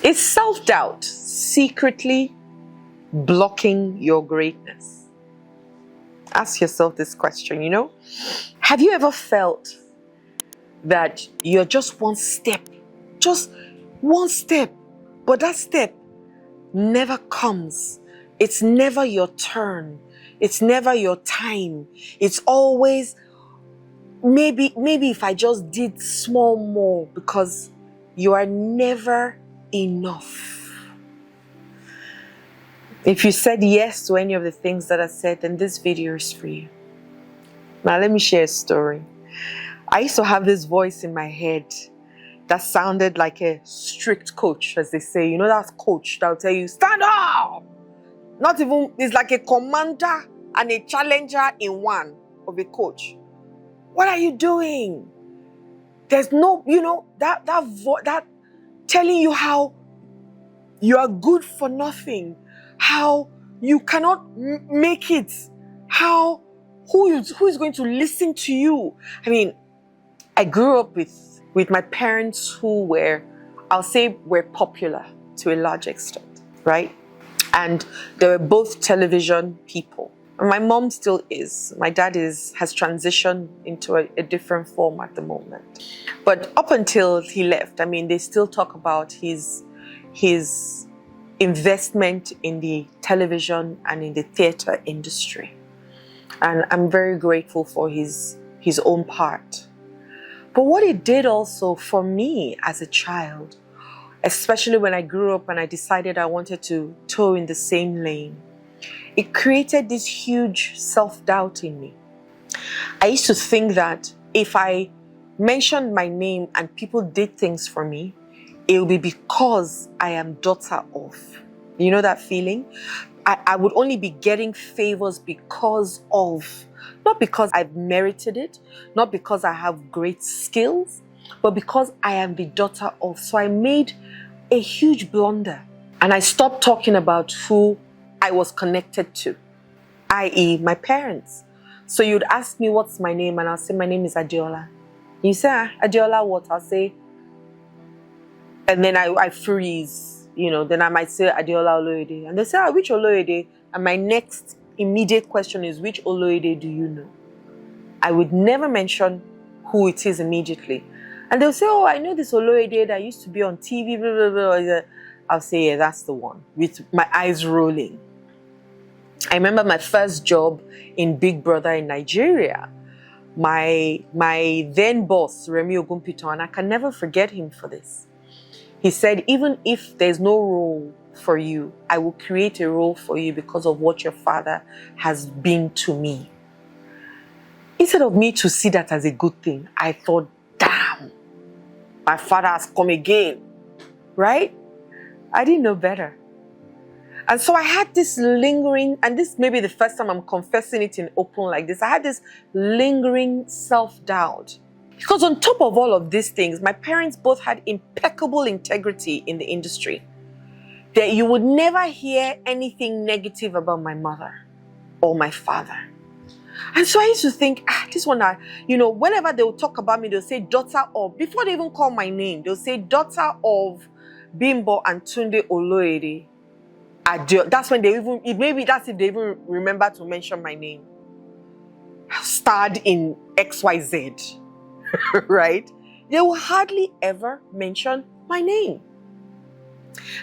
Is self-doubt secretly blocking your greatness? Ask yourself this question, Have you ever felt that you're just one step, but that step never comes? It's never your turn. It's never your time. It's always, maybe if I just did small more, because you are never enough. If you said yes to any of the things that I said, then this video is for you. Now let me share a story. I used to have this voice in my head that sounded like a strict coach, as they say. That coach that'll tell you, stand up! Not even, it's like a commander and a challenger in one of a coach. What are you doing? There's no, that telling you how you are good for nothing, how you cannot make it, who is going to listen to you? I mean, I grew up with my parents who were popular to a large extent, right? And they were both television people. And my mom still is. My dad has transitioned into a different form at the moment. But up until he left, I mean, they still talk about his investment in the television and in the theater industry. And I'm very grateful for his own part. But what it did also for me as a child, especially when I grew up and I decided I wanted to toe in the same lane, it created this huge self-doubt in me. I used to think that if I mentioned my name and people did things for me, it would be because I am daughter of. You know that feeling? I would only be getting favors because of, not because I've merited it, not because I have great skills, but because I am the daughter of. So I made a huge blunder and I stopped talking about who I was connected to, i.e. my parents. So you'd ask me what's my name and I'll say my name is Adeola. You say, Adeola what? I'll say, and then I freeze, then I might say Adeola Oloyede. And they say, which Oloyede? And my next immediate question is, which Oloyede do you know? I would never mention who it is immediately. And they'll say, I know this Oloyede that used to be on TV, blah, blah, blah. I'll say, yeah, that's the one, with my eyes rolling. I remember my first job in Big Brother in Nigeria. My then boss, Remi Ogunpito, and I can never forget him for this. He said, even if there's no role for you, I will create a role for you because of what your father has been to me. Instead of me to see that as a good thing, I thought, damn, my father has come again, right? I didn't know better. And so I had this lingering, and this may be the first time I'm confessing it in open like this, I had this lingering self-doubt. Because on top of all of these things, my parents both had impeccable integrity in the industry. That you would never hear anything negative about my mother or my father. And so I used to think, this one, whenever they would talk about me, they'll say daughter of, before they even call my name, they'll say daughter of Bimbo and Tunde Oloyede. That's when maybe that's if they even remember to mention my name. Starred in XYZ, right? They will hardly ever mention my name.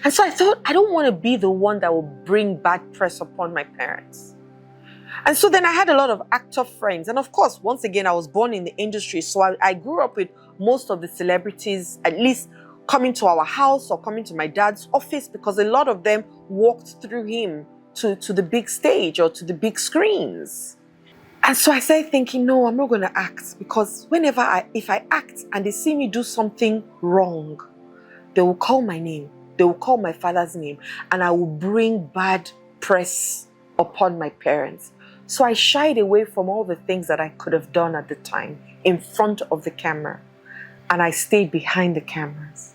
And so I thought, I don't want to be the one that will bring bad press upon my parents. And so then I had a lot of actor friends. And of course, once again, I was born in the industry. So I grew up with most of the celebrities, at least coming to our house or coming to my dad's office, because a lot of them walked through him to the big stage or to the big screens. And so I started thinking, no, I'm not going to act, because if I act and they see me do something wrong, they will call my name. They will call my father's name, and I will bring bad press upon my parents. So I shied away from all the things that I could have done at the time in front of the camera, and I stayed behind the cameras.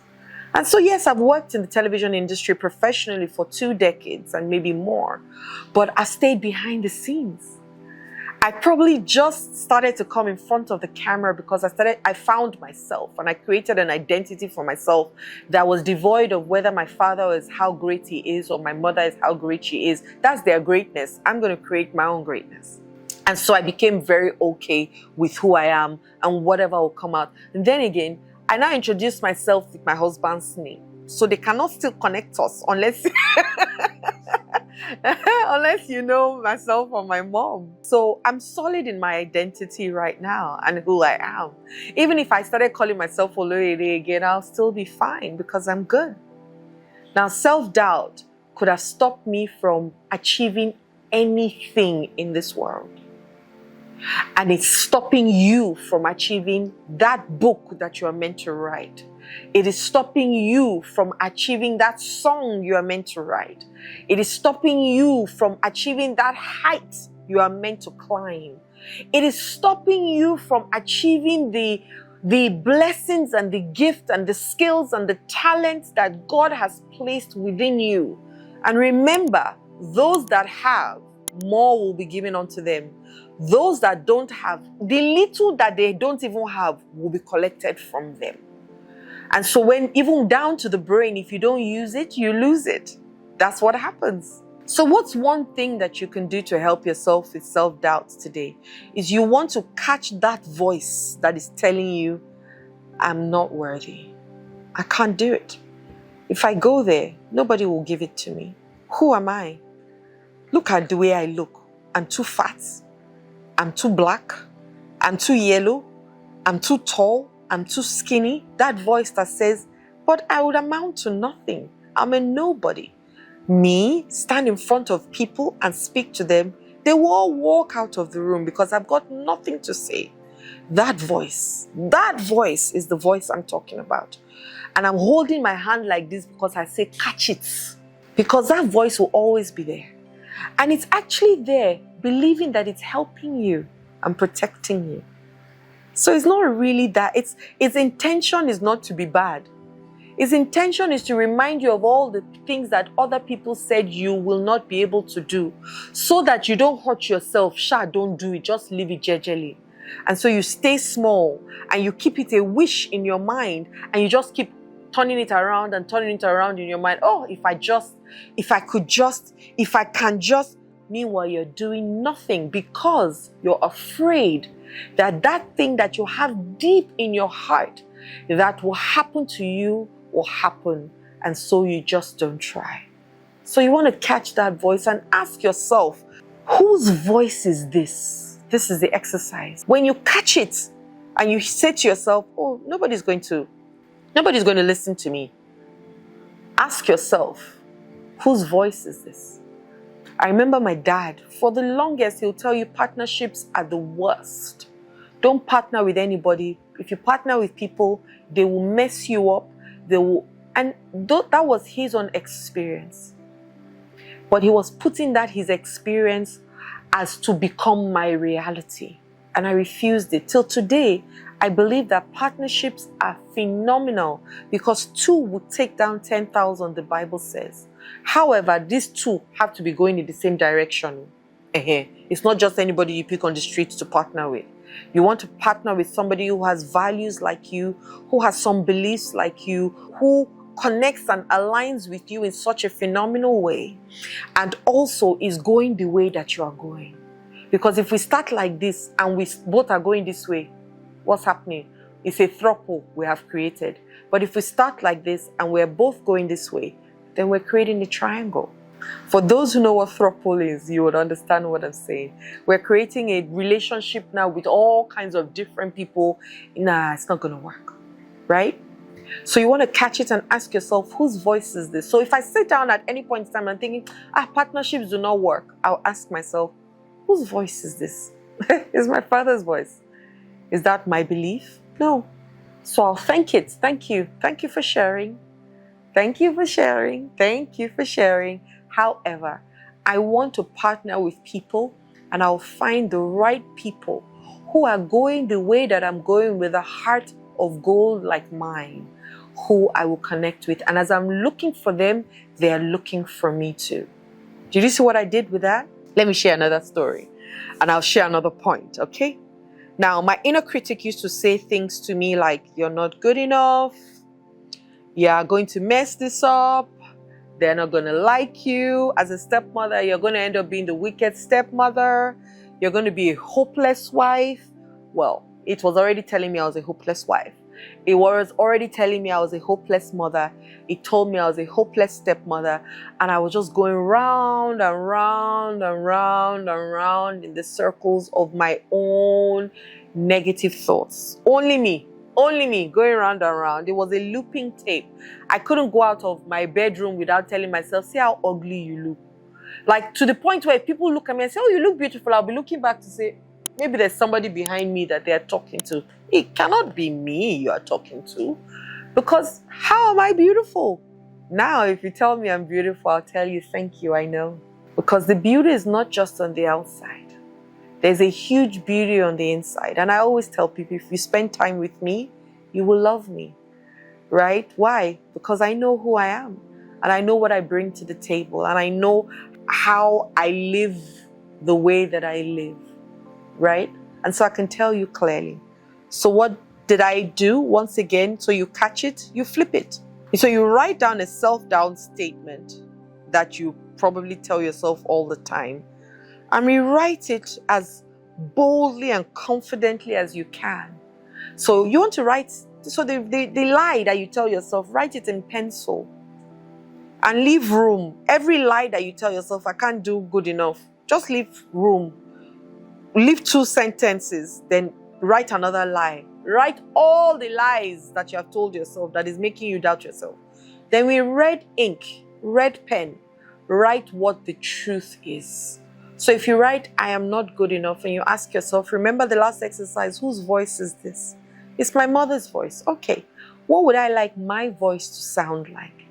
And so yes, I've worked in the television industry professionally for 2 decades and maybe more, but I stayed behind the scenes. I probably just started to come in front of the camera because I found myself and I created an identity for myself that was devoid of whether my father is how great he is or my mother is how great she is. That's their greatness. I'm going to create my own greatness. And so I became very okay with who I am and whatever will come out. And then again, I now introduced myself with my husband's name. So they cannot still connect us unless unless you know myself or my mom. So I'm solid in my identity right now and who I am. Even if I started calling myself Oloyede again, I'll still be fine because I'm good. Now, self-doubt could have stopped me from achieving anything in this world. And it's stopping you from achieving that book that you are meant to write. It is stopping you from achieving that song you are meant to write. It is stopping you from achieving that height you are meant to climb. It is stopping you from achieving the blessings and the gift and the skills and the talents that God has placed within you. And remember, those that have, more will be given unto them. Those that don't have, the little that they don't even have will be collected from them. And so when even down to the brain, if you don't use it, you lose it. That's what happens. So what's one thing that you can do to help yourself with self-doubt today? Is you want to catch that voice that is telling you, I'm not worthy. I can't do it. If I go there, nobody will give it to me. Who am I? Look at the way I look. I'm too fat. I'm too black. I'm too yellow. I'm too tall. I'm too skinny. That voice that says, but I would amount to nothing. I'm a nobody. Me, stand in front of people and speak to them, they will all walk out of the room because I've got nothing to say. That voice is the voice I'm talking about. And I'm holding my hand like this because I say, catch it. Because that voice will always be there. And it's actually there, believing that it's helping you and protecting you. So it's not really that. Its intention is not to be bad. Its intention is to remind you of all the things that other people said you will not be able to do, so that you don't hurt yourself. Don't do it. Just leave it jejely. And so you stay small and you keep it a wish in your mind and you just keep turning it around and turning it around in your mind. Oh, if I can just. Meanwhile, you're doing nothing because you're afraid that thing that you have deep in your heart that will happen to you will happen. And so you just don't try. So you want to catch that voice and ask yourself, whose voice is this? This is the exercise. When you catch it and you say to yourself, oh, nobody's going to listen to me. Ask yourself, whose voice is this? I remember my dad, for the longest, he'll tell you partnerships are the worst. Don't partner with anybody. If you partner with people, they will mess you up. And that was his own experience. But he was putting his experience as to become my reality. And I refused it. Till today, I believe that partnerships are phenomenal because 2 would take down 10,000, the Bible says. However, these 2 have to be going in the same direction. It's not just anybody you pick on the streets to partner with. You want to partner with somebody who has values like you, who has some beliefs like you, who connects and aligns with you in such a phenomenal way, and also is going the way that you are going. Because if we start like this and we both are going this way, what's happening? It's a throuple we have created. But if we start like this and we're both going this way, then we're creating a triangle. For those who know what throuple is, you would understand what I'm saying. We're creating a relationship now with all kinds of different people. Nah, it's not going to work, right? So you want to catch it and ask yourself, whose voice is this? So if I sit down at any point in time and thinking, partnerships do not work, I'll ask myself, whose voice is this? It's my father's voice. Is that my belief? No. So I'll thank it. Thank you. Thank you for sharing. Thank you for sharing. Thank you for sharing. However, I want to partner with people, and I'll find the right people who are going the way that I'm going, with a heart of gold like mine, who I will connect with. And as I'm looking for them, they are looking for me too. Did you see what I did with that? Let me share another story. And I'll share another point, okay? Now, my inner critic used to say things to me like, you're not good enough, you're going to mess this up, they're not going to like you. As a stepmother, you're going to end up being the wicked stepmother. You're going to be a hopeless wife. Well, it was already telling me I was a hopeless wife. It was already telling me I was a hopeless mother. It told me I was a hopeless stepmother. And I was just going round and round and round and round in the circles of my own negative thoughts. Only me going round and round. It was a looping tape. I couldn't go out of my bedroom without telling myself, see how ugly you look. Like, to the point where if people look at me and say, oh, you look beautiful, I'll be looking back to say, maybe there's somebody behind me that they are talking to. It cannot be me you are talking to, because how am I beautiful? Now, if you tell me I'm beautiful, I'll tell you, thank you, I know. Because the beauty is not just on the outside. There's a huge beauty on the inside. And I always tell people, if you spend time with me, you will love me, right? Why? Because I know who I am, and I know what I bring to the table, and I know how I live the way that I live, right? And so I can tell you clearly. So what did I do? Once again, so you catch it, you flip it. So you write down a self-doubt statement that you probably tell yourself all the time, and rewrite it as boldly and confidently as you can. So you want to write, so the lie that you tell yourself, write it in pencil and leave room. Every lie that you tell yourself, I can't do good enough, just leave room. Leave 2 sentences, then write another lie. Write all the lies that you have told yourself that is making you doubt yourself. Then with red ink, red pen, write what the truth is. So if you write, I am not good enough, and you ask yourself, remember the last exercise, whose voice is this? It's my mother's voice. Okay, what would I like my voice to sound like?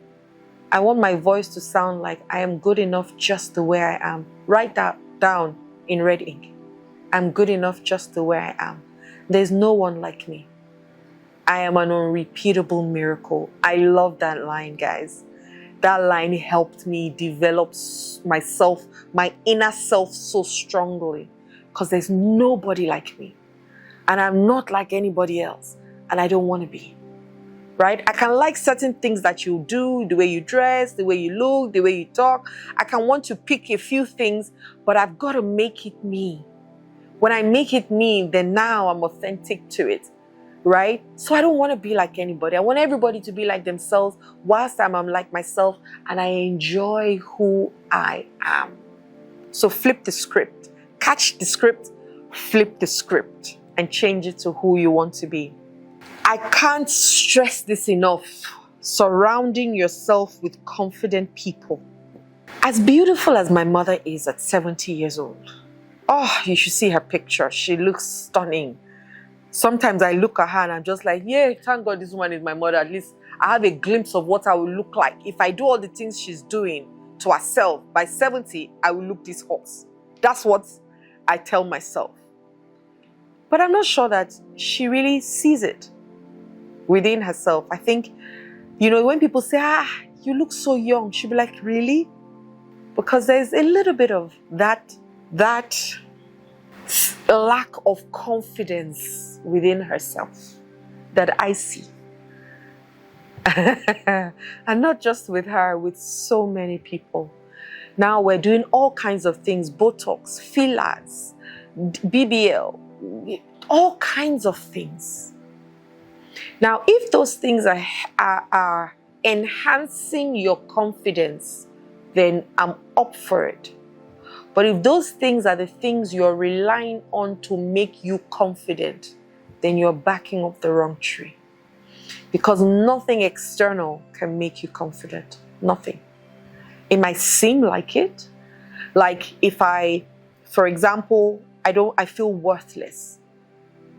I want my voice to sound like I am good enough just the way I am. Write that down in red ink. I'm good enough just the way I am. There's no one like me. I am an unrepeatable miracle. I love that line, guys. That line helped me develop myself, my inner self so strongly, because there's nobody like me. And I'm not like anybody else. And I don't want to be. Right? I can like certain things that you do, the way you dress, the way you look, the way you talk. I can want to pick a few things, but I've got to make it me. When I make it me, then now I'm authentic to it. Right? So I don't want to be like anybody. I want everybody to be like themselves whilst I'm like myself, and I enjoy who I am. So flip the script. Catch the script, flip the script, and change it to who you want to be. I can't stress this enough. Surrounding yourself with confident people. As beautiful as my mother is at 70 years old, oh, you should see her picture. She looks stunning. Sometimes I look at her and I'm just like, yeah, thank God this woman is my mother. At least I have a glimpse of what I will look like. If I do all the things she's doing to herself, by 70, I will look this hot. That's what I tell myself. But I'm not sure that she really sees it within herself. I think, when people say, you look so young, she'll be like, really? Because there's a little bit of that lack of confidence within herself that I see. And not just with her, with so many people. Now we're doing all kinds of things, Botox, fillers, BBL, all kinds of things. Now, if those things are enhancing your confidence, then I'm up for it. But if those things are the things you're relying on to make you confident, then you're backing up the wrong tree. Because nothing external can make you confident. Nothing. It might seem like it. Like if for example, I feel worthless.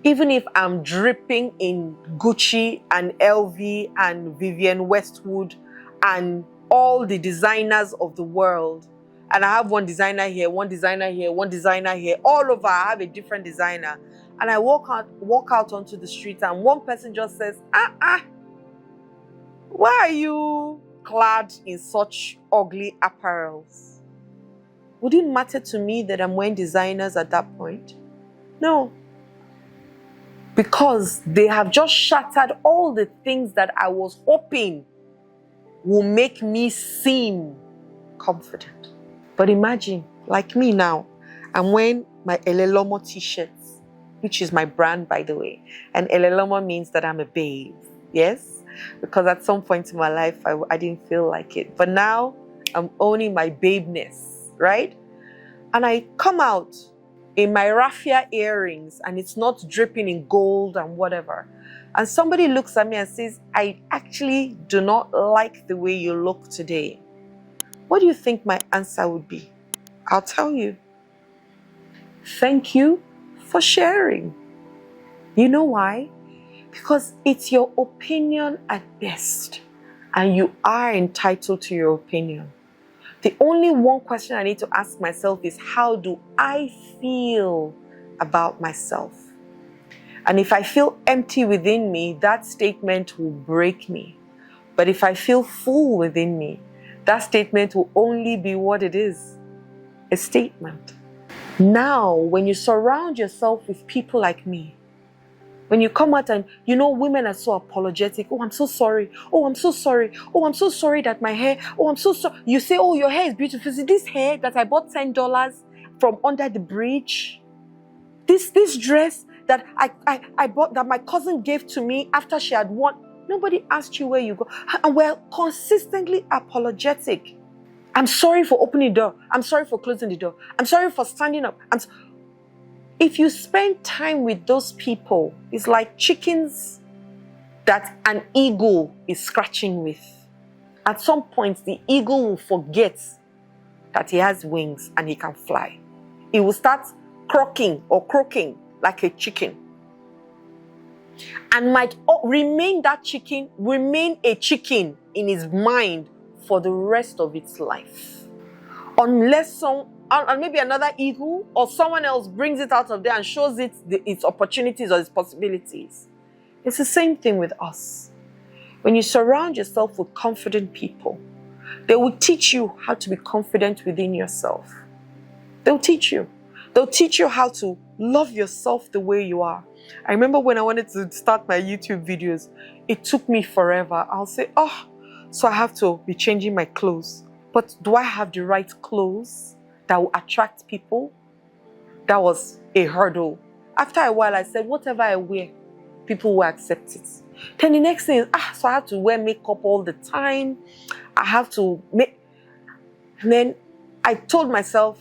Even if I'm dripping in Gucci and LV and Vivienne Westwood and all the designers of the world, and I have one designer here, one designer here, one designer here, all over I have a different designer, and I walk out onto the street and one person just says, why are you clad in such ugly apparels? would it matter to me that I'm wearing designers at that point? No. Because they have just shattered all the things that I was hoping will make me seem confident. But imagine, like me now, I'm wearing my Elelomo t-shirts, which is my brand, by the way. And Elelomo means that I'm a babe. Yes? Because at some point in my life, I didn't feel like it. But now, I'm owning my babeness, right? And I come out in my raffia earrings and it's not dripping in gold and whatever. And somebody looks at me and says, I actually do not like the way you look today. What do you think my answer would be? I'll tell you. Thank you for sharing. You know why? Because it's your opinion at best, and you are entitled to your opinion. The only one question I need to ask myself is, how do I feel about myself? And if I feel empty within me, that statement will break me. But if I feel full within me, that statement will only be what it is, a statement. Now, when you surround yourself with people like me, when you come out and, women are so apologetic. Oh, I'm so sorry. Oh, I'm so sorry. Oh, I'm so sorry that my hair. Oh, I'm so sorry. You say, oh, your hair is beautiful. See, this hair that I bought $10 from under the bridge. This dress that I bought, that my cousin gave to me after she had won. Nobody asked you where you go. And we're consistently apologetic. I'm sorry for opening the door. I'm sorry for closing the door. I'm sorry for standing up. If you spend time with those people, it's like chickens that an eagle is scratching with. At some point, the eagle will forget that he has wings and he can fly. He will start croaking like a chicken. And might remain a chicken in his mind for the rest of its life. Unless and maybe another eagle or someone else brings it out of there and shows it its opportunities or its possibilities. It's the same thing with us. When you surround yourself with confident people, they will teach you how to be confident within yourself. They'll teach you. They'll teach you how to love yourself the way you are. I remember when I wanted to start my YouTube videos, it took me forever. I'll say, so I have to be changing my clothes. But do I have the right clothes that will attract people? That was a hurdle. After a while, I said, whatever I wear, people will accept it. Then the next thing is, so I have to wear makeup all the time. I have to make... And then I told myself,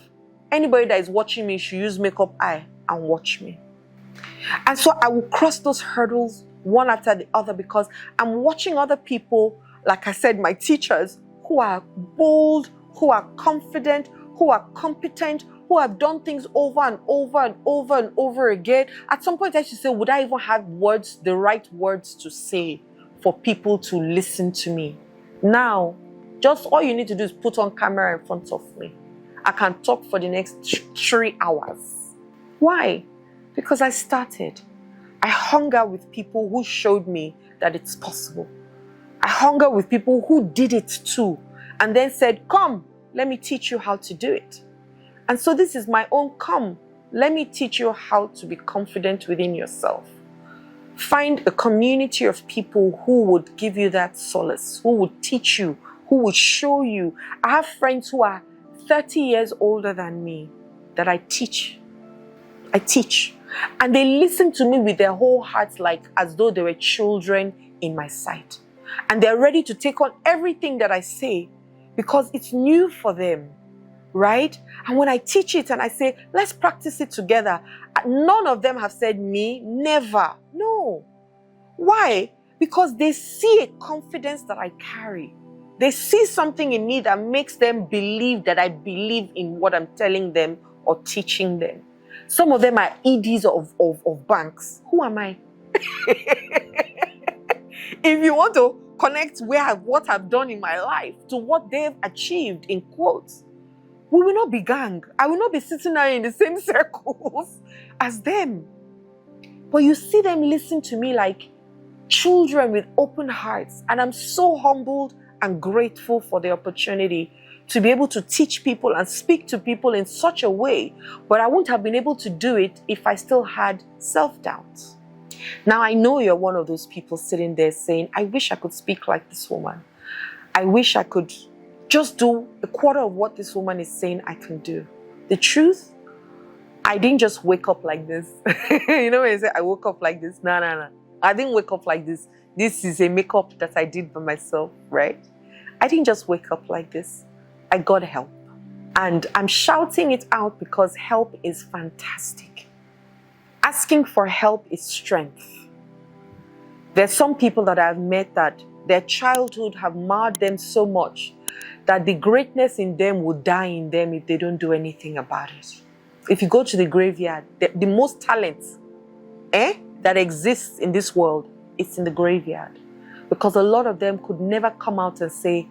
anybody that is watching me should use makeup eye and watch me. And so I will cross those hurdles one after the other because I'm watching other people, like I said, my teachers, who are bold, who are confident, who are competent, who have done things over and over and over and over again. At some point I should say, would I even have the right words to say for people to listen to me? Now, just all you need to do is put on camera in front of me. I can talk for the next 3 hours. Why? Because I started. I hung out with people who showed me that it's possible. I hung out with people who did it too and then said, come, let me teach you how to do it. And so this is my own come. Let me teach you how to be confident within yourself. Find a community of people who would give you that solace, who would teach you, who would show you. I have friends who are 30 years older than me that I teach. And they listen to me with their whole hearts, like as though they were children in my sight. And they're ready to take on everything that I say because it's new for them, right? And when I teach it and I say, let's practice it together, none of them have said me, never. No. Why? Because they see a confidence that I carry. They see something in me that makes them believe that I believe in what I'm telling them or teaching them. Some of them are EDs of banks. Who am I? If you want to connect what I've done in my life to what they've achieved, in quotes, we will not be gang. I will not be sitting there in the same circles as them. But you see them listen to me like children with open hearts. And I'm so humbled and grateful for the opportunity to be able to teach people and speak to people in such a way, but I wouldn't have been able to do it if I still had self-doubt. Now, I know you're one of those people sitting there saying, I wish I could speak like this woman. I wish I could just do a quarter of what this woman is saying I can do. The truth, I didn't just wake up like this. You know when you say, I woke up like this? No. I didn't wake up like this. This is a makeup that I did by myself, right? I didn't just wake up like this. I got help. And I'm shouting it out because help is fantastic. Asking for help is strength. There's some people that I've met that their childhood have marred them so much that the greatness in them will die in them if they don't do anything about it. If you go to the graveyard, the most talent that exists in this world is in the graveyard. Because a lot of them could never come out and say,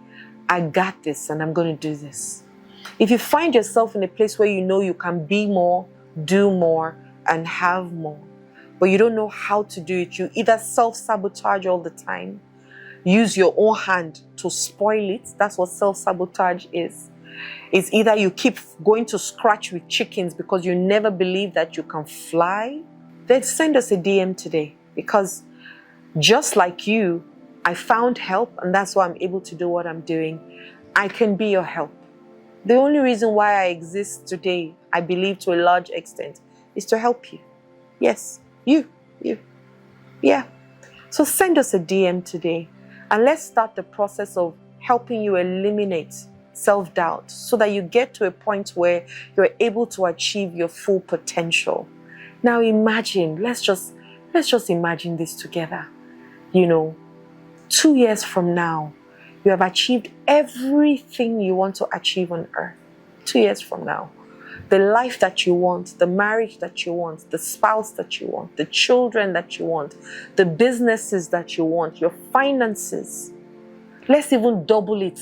I got this and I'm going to do this. If you find yourself in a place where you know you can be more, do more, and have more, but you don't know how to do it, you either self-sabotage all the time, use your own hand to spoil it. That's what self-sabotage is. It's either you keep going to scratch with chickens because you never believe that you can fly, then send us a DM today. Because just like you, I found help, and that's why I'm able to do what I'm doing. I can be your help. The only reason why I exist today, I believe to a large extent, is to help you. Yes, you. Yeah. So send us a DM today, and let's start the process of helping you eliminate self-doubt so that you get to a point where you're able to achieve your full potential. Now imagine, let's just imagine this together. 2 years from now, you have achieved everything you want to achieve on earth. 2 years from now, the life that you want, the marriage that you want, the spouse that you want, the children that you want, the businesses that you want, your finances. Let's even double it,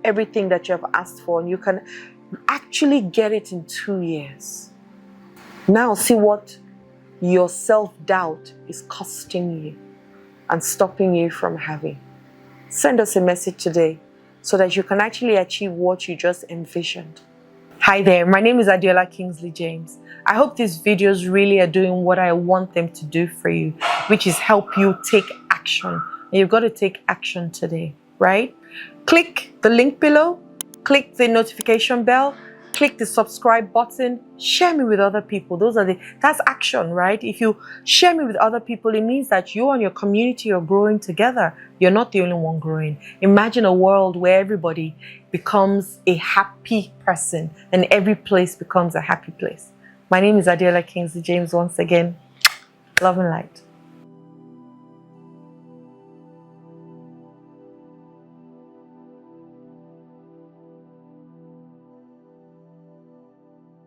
everything that you have asked for, and you can actually get it in 2 years. Now see what your self-doubt is costing you and stopping you from having. Send us a message today so that you can actually achieve what you just envisioned. Hi there, my name is Adeola Kingsley James. I hope these videos really are doing what I want them to do for you, which is help you take action. And you've got to take action today, right? Click the link below, click the notification bell, click the subscribe button, share me with other people. That's action, right? If you share me with other people, it means that you and your community are growing together. You're not the only one growing. Imagine a world where everybody becomes a happy person and every place becomes a happy place. My name is Adeola Kingsley James once again. Love and light.